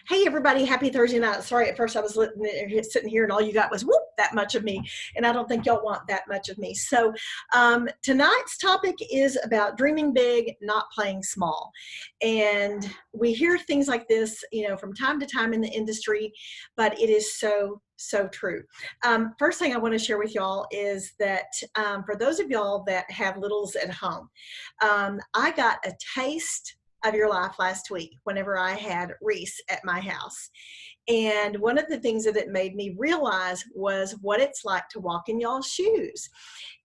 Hey everybody, happy Thursday night. Sorry, at first I was sitting here and all you got was whoop, that much of me. And I don't think y'all want that much of me. So tonight's topic is about dreaming big, not playing small. And we hear things like this, from time to time in the industry, but it is so true. First thing I want to share with y'all is that for those of y'all that have littles at home, I got a taste of your life last week whenever I had Reese at my house. And one of the things that it made me realize was what it's like to walk in y'all's shoes.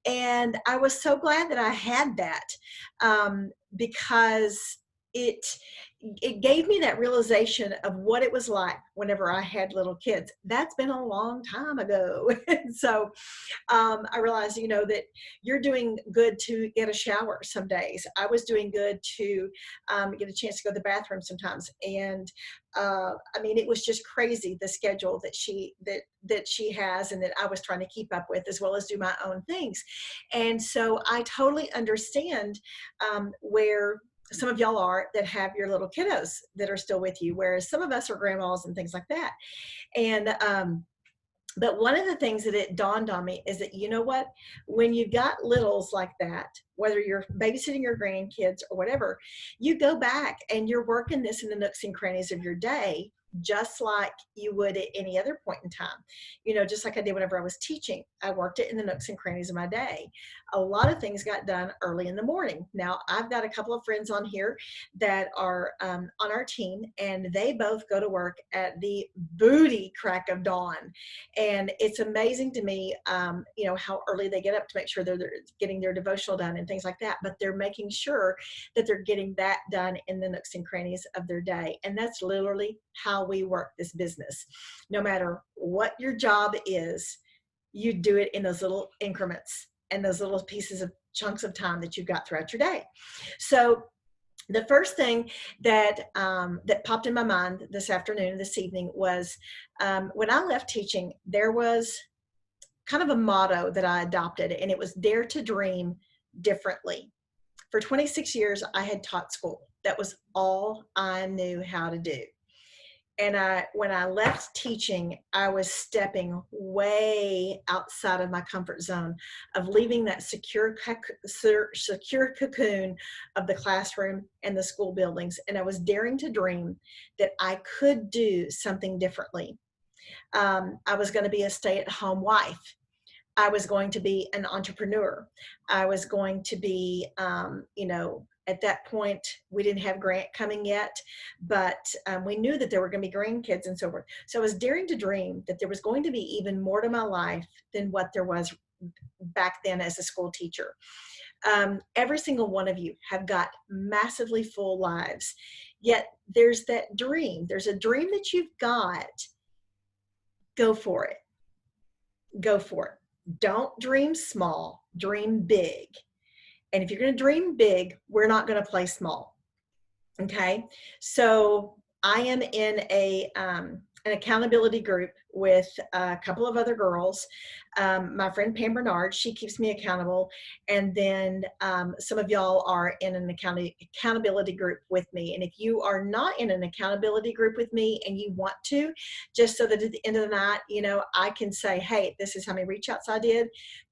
And I was so glad that I had that because it it gave me that realization of what it was like whenever I had little kids. That's been a long time ago. And so I realized, that you're doing good to get a shower some days. I was doing good to get a chance to go to the bathroom sometimes. And it was just crazy, the schedule that she has and that I was trying to keep up with, as well as do my own things. And so I totally understand where some of y'all are that have your little kiddos that are still with you, whereas some of us are grandmas and things like that. And but one of the things that it dawned on me is that, you know what, when you got littles like that, whether you're babysitting your grandkids or whatever, you go back and you're working this in the nooks and crannies of your day, just like you would at any other point in time. Just like I did whenever I was teaching, I worked it in the nooks and crannies of my day. A lot of things got done early in the morning. Now, I've got a couple of friends on here that are on our team, and they both go to work at the booty crack of dawn. And it's amazing to me, how early they get up to make sure they're getting their devotional done and things like that. But they're making sure that they're getting that done in the nooks and crannies of their day. And that's literally how we work this business. No matter what your job is, you do it in those little increments and those little pieces of chunks of time that you've got throughout your day. So the first thing that popped in my mind this evening was when I left teaching, there was kind of a motto that I adopted, and it was dare to dream differently. For 26 years, I had taught school. That was all I knew how to do. And when I left teaching, I was stepping way outside of my comfort zone of leaving that secure cocoon of the classroom and the school buildings. And I was daring to dream that I could do something differently. I was going to be a stay-at-home wife. I was going to be an entrepreneur. I was going to be, at that point, we didn't have Grant coming yet, but we knew that there were going to be grandkids and so forth. So I was daring to dream that there was going to be even more to my life than what there was back then as a school teacher. Every single one of you have got massively full lives, yet there's that dream. There's a dream that you've got. Go for it. Go for it. Don't dream small, dream big. And if you're going to dream big, we're not going to play small. Okay. So I am in an accountability group with a couple of other girls. My friend Pam Bernard, she keeps me accountable. And then some of y'all are in an accountability group with me. And if you are not in an accountability group with me and you want to, just so that at the end of the night, I can say, hey, this is how many reach outs I did.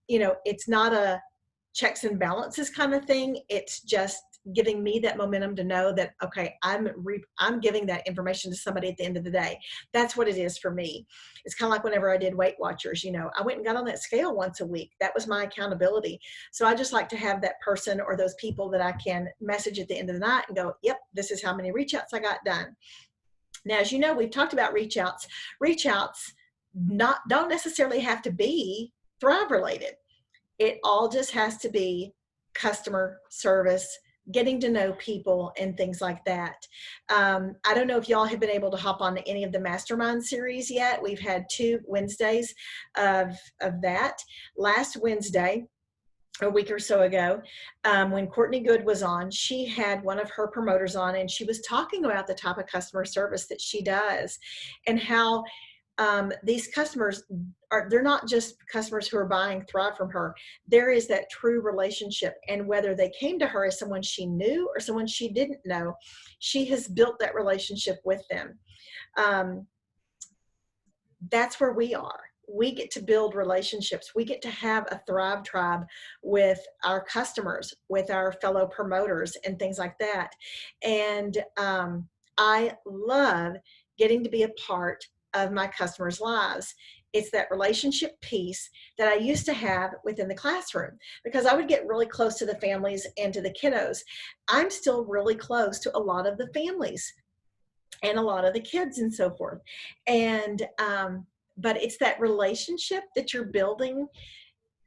It's not a checks and balances kind of thing. It's just giving me that momentum to know that, okay, I'm giving that information to somebody at the end of the day. That's what it is for me. It's kind of like whenever I did Weight Watchers, I went and got on that scale once a week. That was my accountability. So I just like to have that person or those people that I can message at the end of the night and go, yep, this is how many reach outs I got done. Now, as you know, we've talked about reach outs. Reach outs don't necessarily have to be Thrive related. It all just has to be customer service, getting to know people and things like that. I don't know if y'all have been able to hop on any of the mastermind series yet. We've had 2 Wednesdays of that. Last Wednesday, a week or so ago, when Courtney Good was on, she had one of her promoters on, and she was talking about the type of customer service that she does and how these customers they're not just customers who are buying Thrive from her. There is that true relationship. And whether they came to her as someone she knew or someone she didn't know, she has built that relationship with them. That's where we are. We get to build relationships. We get to have a Thrive Tribe with our customers, with our fellow promoters, and things like that. And I love getting to be a part of my customers' lives. It's that relationship piece that I used to have within the classroom, because I would get really close to the families and to the kiddos. I'm still really close to a lot of the families and a lot of the kids and so forth. And but it's that relationship that you're building.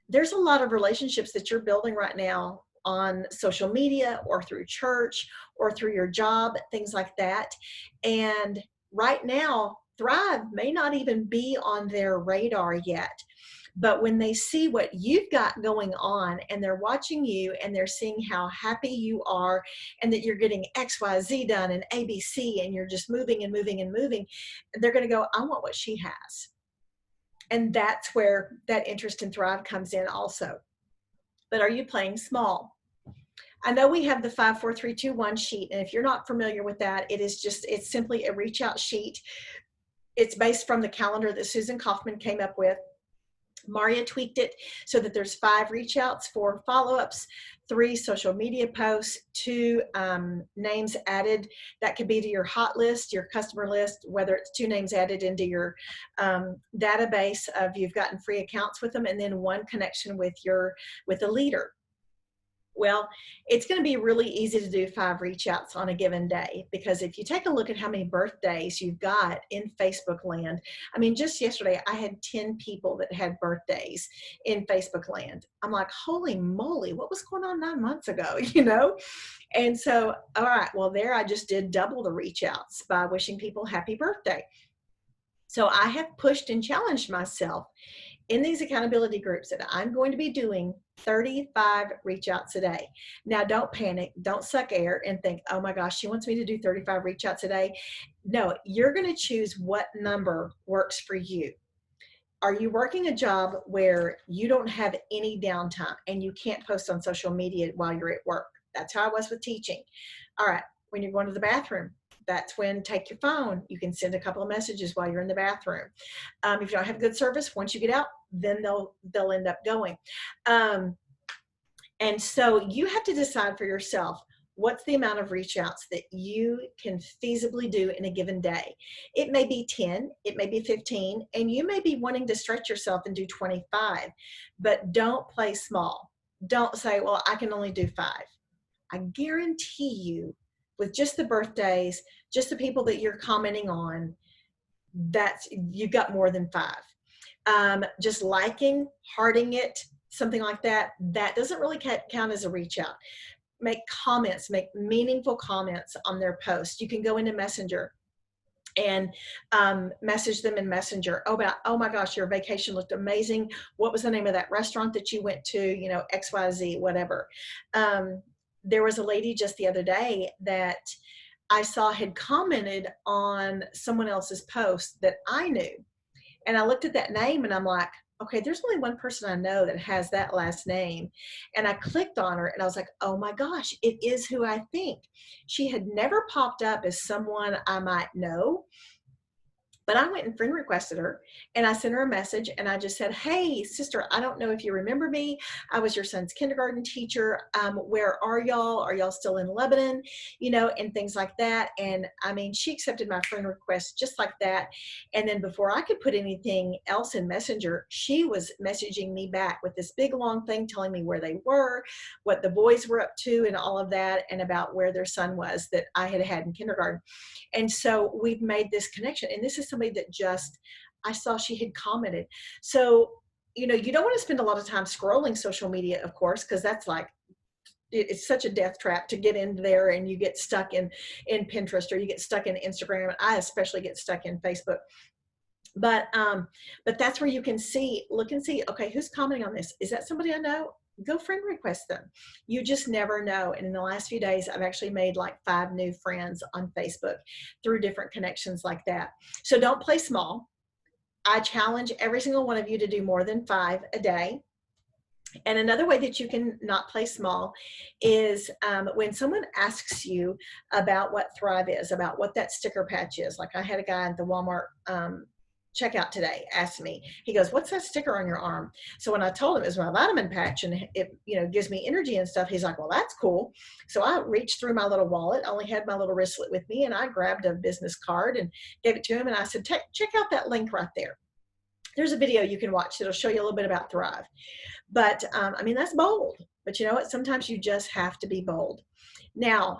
There's a lot of relationships that you're building right now on social media or through church or through your job, things like that. And right now, Thrive may not even be on their radar yet. But when they see what you've got going on and they're watching you and they're seeing how happy you are and that you're getting XYZ done and ABC and you're just moving and moving and moving, they're going to go, I want what she has. And that's where that interest in Thrive comes in also. But are you playing small? I know we have the 5, 4, 3, 2, 1 sheet. And if you're not familiar with that, it's simply a reach out sheet. It's based from the calendar that Susan Kaufman came up with. Maria tweaked it so that there's 5 reach outs, 4 follow-ups, 3 social media posts, 2 names added. That could be to your hot list, your customer list, whether it's 2 names added into your database of you've gotten free accounts with them, and then 1 connection with a leader. Well, it's going to be really easy to do 5 reach outs on a given day, because if you take a look at how many birthdays you've got in Facebook land, I mean, just yesterday I had 10 people that had birthdays in Facebook land. I'm like, holy moly, what was going on 9 months ago, you know? And so, all right, well, there I just did double the reach outs by wishing people happy birthday. So I have pushed and challenged myself in these accountability groups that I'm going to be doing 35 reach outs a day. Now, don't panic, don't suck air and think, oh my gosh, she wants me to do 35 reach outs a day. No, you're going to choose what number works for you. Are you working a job where you don't have any downtime and you can't post on social media while you're at work? That's how I was with teaching. All right, when you're going to the bathroom, that's when take your phone. You can send a couple of messages while you're in the bathroom. If you don't have good service, once you get out, then they'll end up going. And so you have to decide for yourself, what's the amount of reach outs that you can feasibly do in a given day? It may be 10, it may be 15, and you may be wanting to stretch yourself and do 25, but don't play small. Don't say, well, I can only do 5. I guarantee you, with just the birthdays, just the people that you're commenting on, that you've got more than 5. Just liking, hearting it, something like that, that doesn't really count as a reach out. Make comments, make meaningful comments on their post. You can go into Messenger and message them in Messenger about, oh my gosh, your vacation looked amazing. What was the name of that restaurant that you went to? You know, XYZ, whatever. There was a lady just the other day that I saw had commented on someone else's post that I knew. And I looked at that name and I'm like, okay, there's only one person I know that has that last name. And I clicked on her and I was like, oh my gosh, it is who I think. She had never popped up as someone I might know. But I went and friend requested her and I sent her a message and I just said, hey, sister, I don't know if you remember me. I was your son's kindergarten teacher. Where are y'all? Are y'all still in Lebanon? You know, and things like that. And I mean, she accepted my friend request just like that. And then before I could put anything else in Messenger, she was messaging me back with this big long thing telling me where they were, what the boys were up to and all of that, and about where their son was that I had had in kindergarten. And so we've made this connection. And this is somebody that just, I saw she had commented. So, you know, you don't want to spend a lot of time scrolling social media, of course, because that's like, it's such a death trap to get in there and you get stuck in Pinterest or you get stuck in Instagram. I especially get stuck in Facebook. But that's where you can see, look and see, okay, who's commenting on this? Is that somebody I know? Go friend request them. You just never know. And in the last few days, I've actually made like 5 new friends on Facebook through different connections like that. So don't play small. I challenge every single one of you to do more than 5 a day. And another way that you can not play small is when someone asks you about what Thrive is, about what that sticker patch is. Like I had a guy at the Walmart checkout today asked me, he goes, "What's that sticker on your arm?" So when I told him it was my vitamin patch and it, gives me energy and stuff, he's like, "Well, that's cool." So I reached through my little wallet, I only had my little wristlet with me, and I grabbed a business card and gave it to him. And I said, check out that link right there. There's a video you can watch that'll show you a little bit about Thrive. But I mean, that's bold. But you know what? Sometimes you just have to be bold. Now,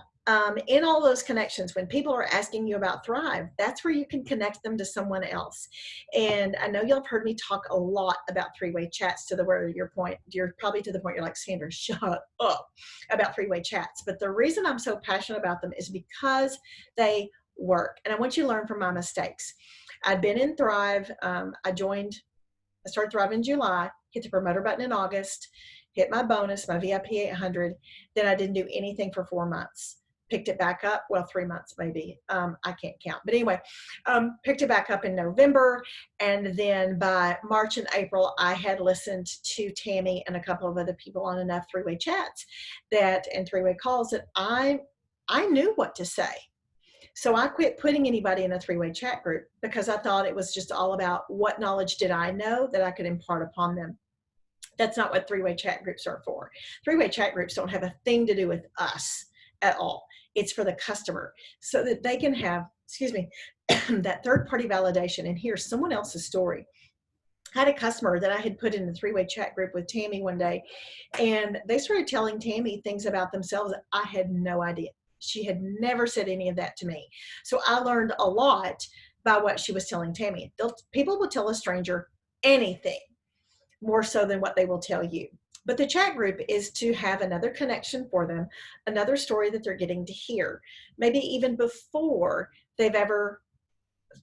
in all those connections, when people are asking you about Thrive, that's where you can connect them to someone else. And I know y'all have heard me talk a lot about three-way chats to the where you're probably to the point you're like, Sandra, shut up about three-way chats. But the reason I'm so passionate about them is because they work. And I want you to learn from my mistakes. I'd been in Thrive. I started Thrive in July, hit the promoter button in August, hit my bonus, my VIP 800. Then I didn't do anything for 4 months. Picked it back up, well, 3 months maybe. I can't count. But anyway, picked it back up in November. And then by March and April, I had listened to Tammy and a couple of other people on enough three-way chats and three-way calls that I knew what to say. So I quit putting anybody in a three-way chat group because I thought it was just all about what knowledge did I know that I could impart upon them. That's not what three-way chat groups are for. Three-way chat groups don't have a thing to do with us at all. It's for the customer so that they can have, that third-party validation and hear someone else's story. I had a customer that I had put in a three-way chat group with Tammy one day, and they started telling Tammy things about themselves that I had no idea. She had never said any of that to me. So I learned a lot by what she was telling Tammy. People will tell a stranger anything more so than what they will tell you. But the chat group is to have another connection for them, another story that they're getting to hear, maybe even before they've ever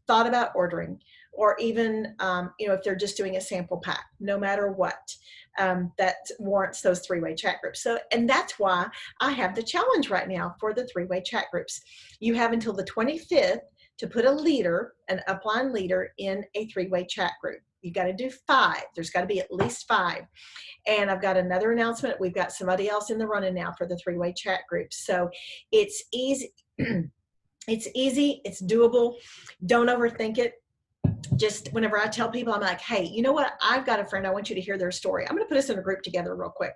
thought about ordering, or even if they're just doing a sample pack, no matter what, that warrants those three-way chat groups. So, and that's why I have the challenge right now for the three-way chat groups. You have until the 25th to put an upline leader in a three-way chat group. You got to do 5. There's got to be at least 5. And I've got another announcement. We've got somebody else in the running now for the three-way chat group. So it's easy. It's easy. It's doable. Don't overthink it. Just whenever I tell people, I'm like, hey, you know what? I've got a friend. I want you to hear their story. I'm going to put us in a group together real quick.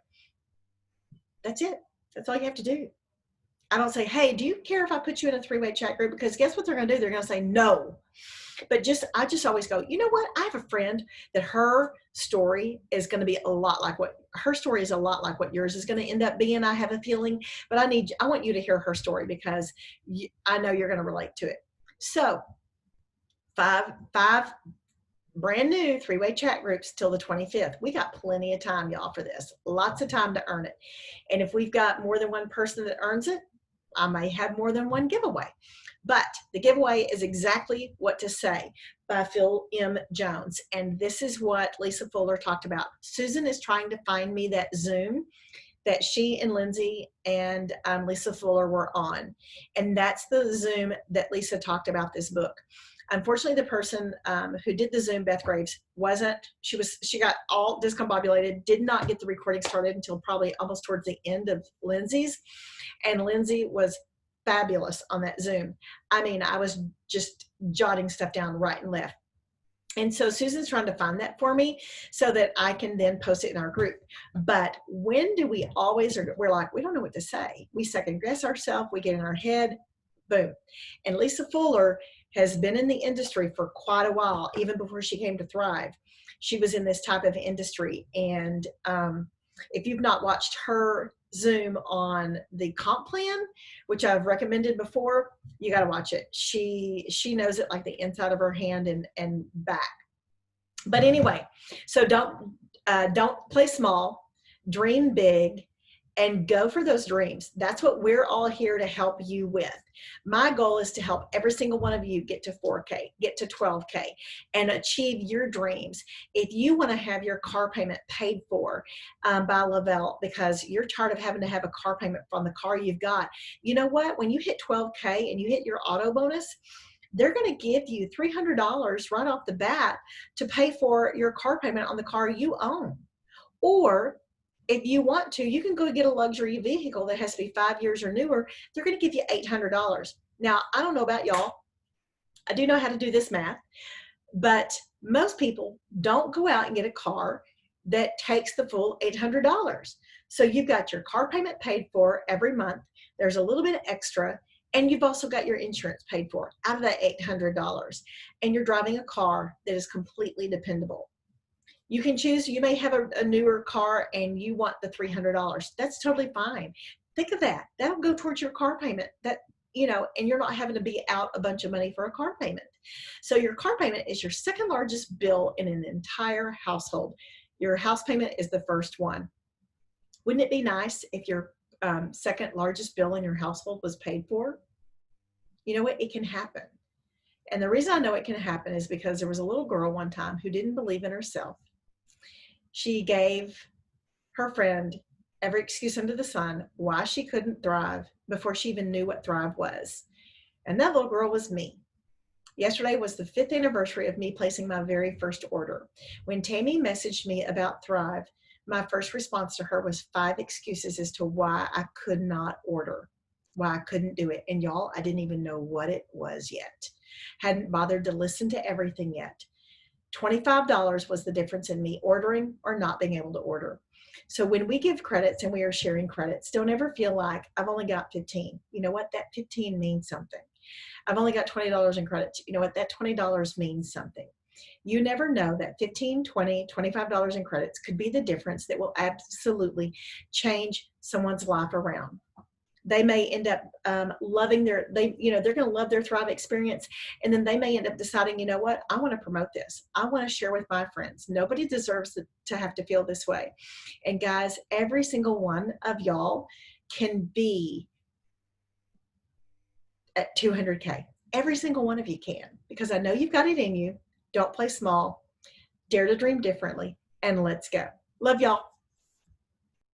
That's it. That's all you have to do. I don't say, hey, do you care if I put you in a three-way chat group? Because guess what they're going to do? They're going to say no. But I just always go, you know what? I have a friend that her story is going to be a lot like what yours is going to end up being. I have a feeling, but I want you to hear her story because I know you're going to relate to it. So 5 brand new three-way chat groups till the 25th. We got plenty of time, y'all, for this. Lots of time to earn it. And if we've got more than one person that earns it, I may have more than one giveaway. But the giveaway is Exactly What to Say by Phil M. Jones. And this is what Lisa Fuller talked about. Susan is trying to find me that Zoom that she and Lindsay and Lisa Fuller were on. And that's the Zoom that Lisa talked about this book. Unfortunately, the person who did the Zoom, Beth Graves, she got all discombobulated, did not get the recording started until probably almost towards the end of Lindsay's. And Lindsay was fabulous on that Zoom. I mean, I was just jotting stuff down right and left. And so Susan's trying to find that for me so that I can then post it in our group. But when do we're like, we don't know what to say. We second guess ourselves. We get in our head, boom. And Lisa Fuller has been in the industry for quite a while, even before she came to Thrive. She was in this type of industry. And if you've not watched her Zoom on the comp plan, which I've recommended before, you got to watch it. She knows it like the inside of her hand and back. But anyway, so don't play small, dream big, and go for those dreams. That's what we're all here to help you with. My goal is to help every single one of you get to 4K, get to 12K, and achieve your dreams. If you want to have your car payment paid for by Lavelle because you're tired of having to have a car payment from the car you've got, you know what? When you hit 12K and you hit your auto bonus, they're going to give you $300 right off the bat to pay for your car payment on the car you own. Or if you want to, you can go get a luxury vehicle that has to be 5 years or newer. They're going to give you $800. Now, I don't know about y'all. I do know how to do this math, but most people don't go out and get a car that takes the full $800. So you've got your car payment paid for every month. There's a little bit extra, and you've also got your insurance paid for out of that $800. And you're driving a car that is completely dependable. You can choose, you may have a newer car and you want the $300. That's totally fine. Think of that. That'll go towards your car payment. That, you know, and you're not having to be out a bunch of money for a car payment. So your car payment is your second largest bill in an entire household. Your house payment is the first one. Wouldn't it be nice if your second largest bill in your household was paid for? You know what? It can happen. And the reason I know it can happen is because there was a little girl one time who didn't believe in herself. She gave her friend every excuse under the sun why she couldn't thrive before she even knew what Thrive was. And that little girl was me. Yesterday was the 5th anniversary of me placing my very first order. When Tammy messaged me about Thrive, my first response to her was 5 excuses as to why I could not order, why I couldn't do it. And y'all, I didn't even know what it was yet. Hadn't bothered to listen to everything yet. $25 was the difference in me ordering or not being able to order. So when we give credits and we are sharing credits, don't ever feel like I've only got 15. You know what? That 15 means something. I've only got $20 in credits. You know what? That $20 means something. You never know that $15, $20, $25 in credits could be the difference that will absolutely change someone's life around. They may end up loving they're going to love their Thrive experience. And then they may end up deciding, you know what, I want to promote this. I want to share with my friends. Nobody deserves to have to feel this way. And guys, every single one of y'all can be at 200K. Every single one of you can, because I know you've got it in you. Don't play small. Dare to dream differently. And let's go. Love y'all.